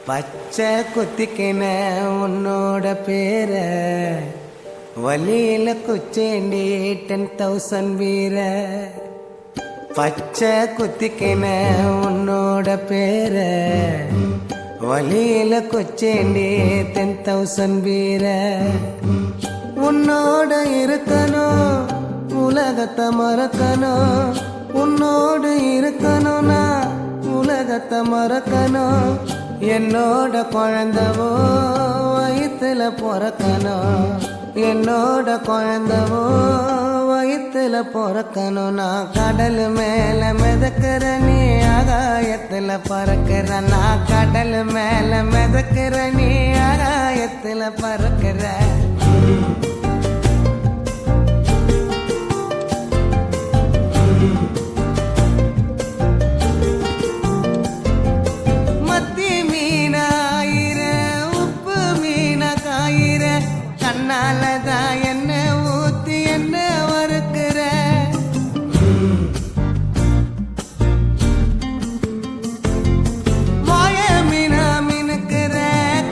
பச்சை குத்திக்கின உன்னோட பேர வலியில குச்சேண்டி 10,000 வீர. பச்சை குத்திக்கின உன்னோட பேர வலியில குச்சேண்டி 10,000 வீர. உன்னோட இருக்கணும் உலகத்தை மறக்கணும், உன்னோடு இருக்கணும்னா உலகத்தை மறக்கணும். என்னோட குழந்தவோ வயிற்றுல பிறக்கணும், என்னோட குழந்தவோ வயிற்றுல பிறக்கணும். நான் கடல் மேல மிதக்கிற நீ ஆகாயத்துல பறக்கிற, நான் கடல் மேல மிதக்கிற நீ ஆகாயத்துல பறக்கிற. கண்ணாலதான் என்ன ஊத்தி என்ன வறுக்கிற, வாய மீனா மினுக்கிற,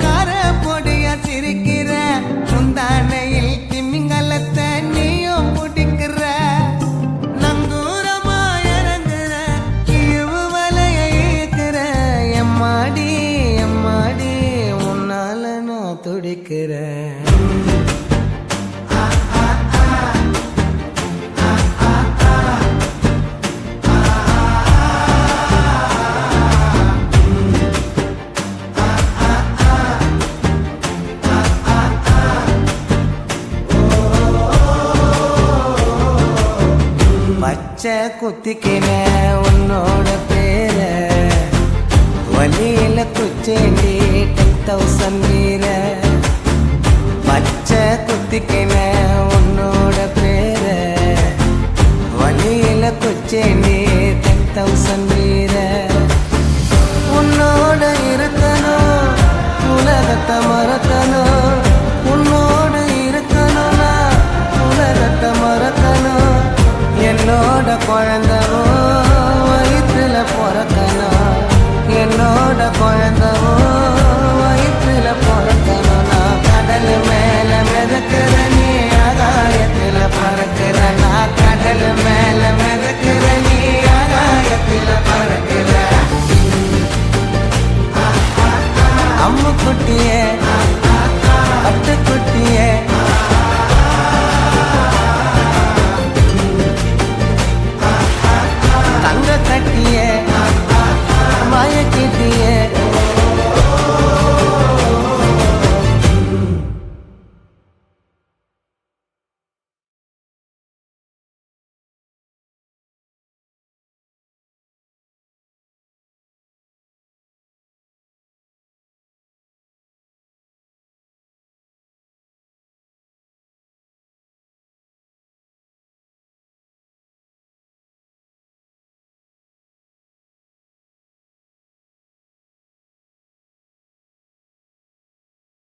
கார பொடியா சிரிக்கிற, முந்தானையில் திமிங்கலத்தை நீயும் பிடிக்கிற. நங்கூரமா இறங்குற இழுவு வலைய இழுக்கிற, எம்மாடி எம்மாடி உன்னால நான் துடிக்கிறேன். பச்சை குத்திக்கின உன்னோட பேர வலியில குச்சேண்டி 10,000 வீர. பச்சை குத்திக்கின உன்னோட பேர வலியில குச்சேண்டி 10,000